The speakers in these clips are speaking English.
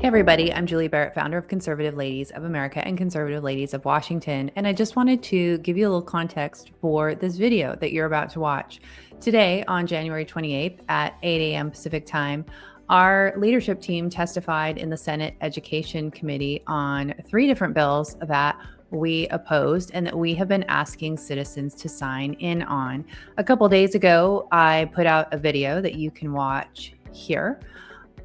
Hey everybody, I'm Julie Barrett, founder of Conservative Ladies of America and Conservative Ladies of Washington, and I just wanted to give you a little context for this video that you're about to watch. Today, on January 28th at 8 a.m. Pacific time, our leadership team testified in the Senate Education Committee on 3 different bills that we opposed and that we have been asking citizens to sign in on. A couple days ago, I put out a video that you can watch here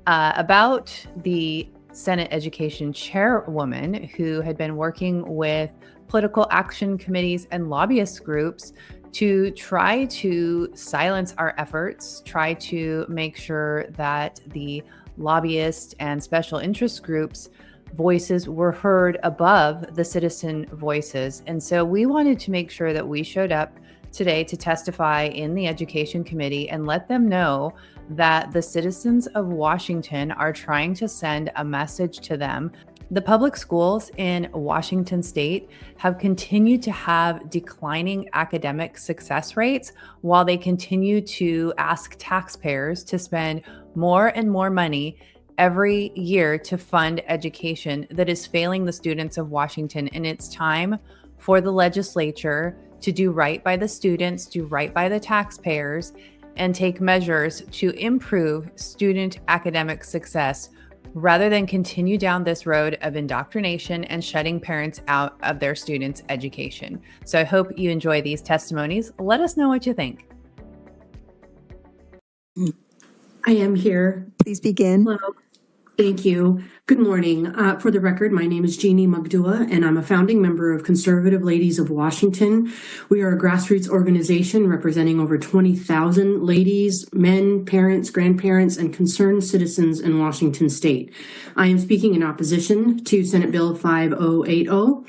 about the Senate Education Chairwoman who had been working with political action committees and lobbyist groups to try to silence our efforts, try to make sure that the lobbyist and special interest groups' voices were heard above the citizen voices. And so we wanted to make sure that we showed up today to testify in the Education Committee and let them know that the citizens of Washington are trying to send a message to them. The public schools in Washington state have continued to have declining academic success rates while they continue to ask taxpayers to spend more and more money every year to fund education that is failing the students of Washington. And it's time for the legislature to do right by the students, do right by the taxpayers, and take measures to improve student academic success rather than continue down this road of indoctrination and shutting parents out of their students' education. So I hope you enjoy these testimonies. Let us know what you think. I am here. Please begin. Hello. Thank you. Good morning. For the record, my name is Genie Magdula, and I'm a founding member of Conservative Ladies of Washington. We are a grassroots organization representing over 20,000 ladies, men, parents, grandparents, and concerned citizens in Washington state. I am speaking in opposition to Senate Bill 5080.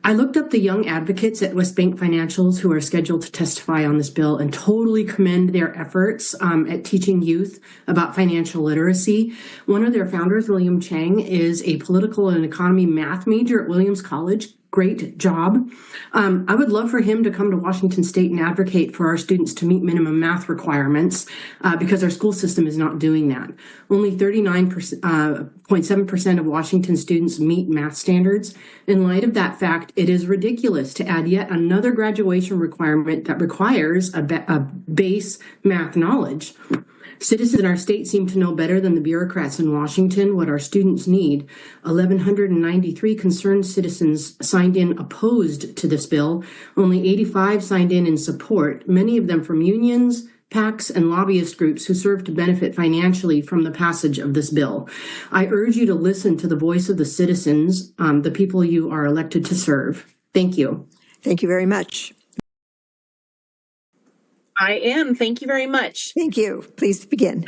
I looked up the young advocates at West Bank Financials who are scheduled to testify on this bill and totally commend their efforts at teaching youth about financial literacy. One of their founders, William Chang, is a political and economy math major at Williams College. Great job. I would love for him to come to Washington state and advocate for our students to meet minimum math requirements because our school system is not doing that. Only 39.7% of Washington students meet math standards. In light of that fact, it is ridiculous to add yet another graduation requirement that requires a base math knowledge. Citizens in our state seem to know better than the bureaucrats in Washington what our students need. 1,193 concerned citizens signed in opposed to this bill. Only 85 signed in support, many of them from unions, PACs, and lobbyist groups who serve to benefit financially from the passage of this bill. I urge you to listen to the voice of the citizens, the people you are elected to serve. Thank you. Thank you very much. I am. Thank you very much. Thank you. Please begin.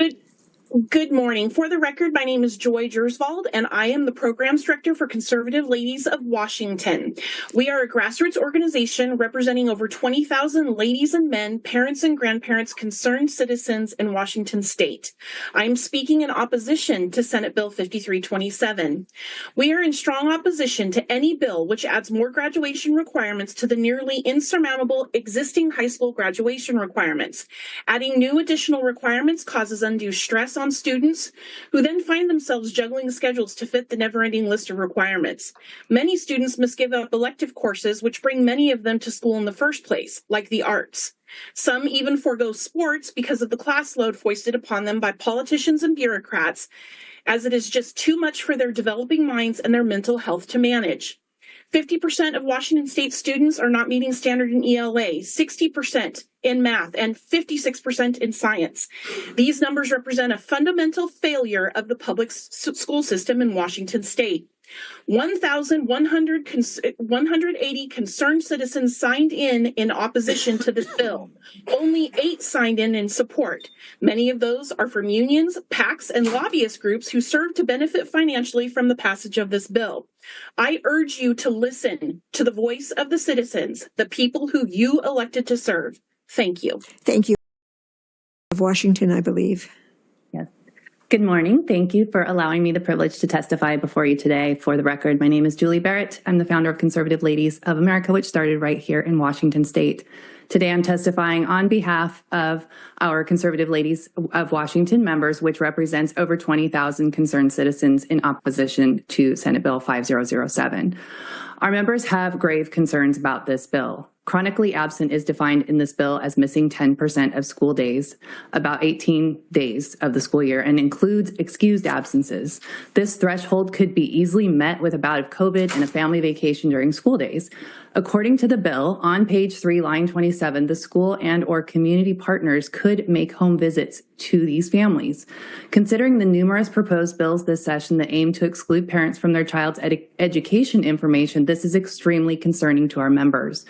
Good morning. For the record, my name is Joyjald, and I am the Programs Director for Conservative Ladies of Washington. We are a grassroots organization representing over 20,000 ladies and men, parents and grandparents, concerned citizens in Washington state. I am speaking in opposition to Senate Bill 5327. We are in strong opposition to any bill which adds more graduation requirements to the nearly insurmountable existing high school graduation requirements. Adding new additional requirements causes undue stress on students who then find themselves juggling schedules to fit the never-ending list of requirements. Many students must give up elective courses which bring many of them to school in the first place, like the arts. Some even forego sports because of the class load foisted upon them by politicians and bureaucrats, as it is just too much for their developing minds and their mental health to manage. 50% of Washington state students are not meeting standard in ELA, 60% in math, and 56% in science. These numbers represent a fundamental failure of the public school system in Washington state. 1,180 concerned citizens signed in opposition to this bill. Only 8 signed in support. Many of those are from unions, PACs, and lobbyist groups who serve to benefit financially from the passage of this bill. I urge you to listen to the voice of the citizens, the people who you elected to serve. Thank you. Thank you. Of Washington, I believe. Yes. Good morning. Thank you for allowing me the privilege to testify before you today. For the record, my name is Julie Barrett. I'm the founder of Conservative Ladies of America, which started right here in Washington state. Today, I'm testifying on behalf of our Conservative Ladies of Washington members, which represents over 20,000 concerned citizens in opposition to Senate Bill 5007. Our members have grave concerns about this bill. Chronically absent is defined in this bill as missing 10% of school days, about 18 days of the school year, and includes excused absences. This threshold could be easily met with a bout of COVID and a family vacation during school days. According to the bill, on page 3, line 27, the school and or community partners could make home visits to these families. Considering the numerous proposed bills this session that aim to exclude parents from their child's education information, this is extremely concerning to our members.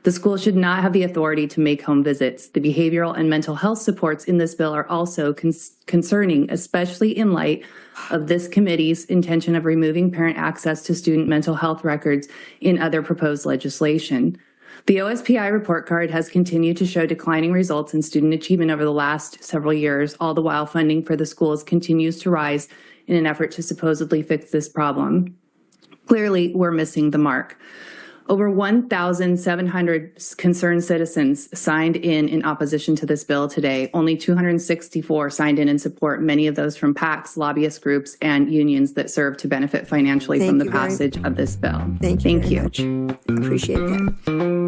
The school should not have the authority to make home visits. The behavioral and mental health supports in this bill are also concerning, especially in light of this committee's intention of removing parent access to student mental health records in other proposed legislation. The OSPI report card has continued to show declining results in student achievement over the last several years, all the while funding for the schools continues to rise in an effort to supposedly fix this problem. Clearly, we're missing the mark. Over 1,700 concerned citizens signed in opposition to this bill today. Only 264 signed in support, many of those from PACs, lobbyist groups, and unions that serve to benefit financially from the passage of this bill. Thank you very much. Appreciate that.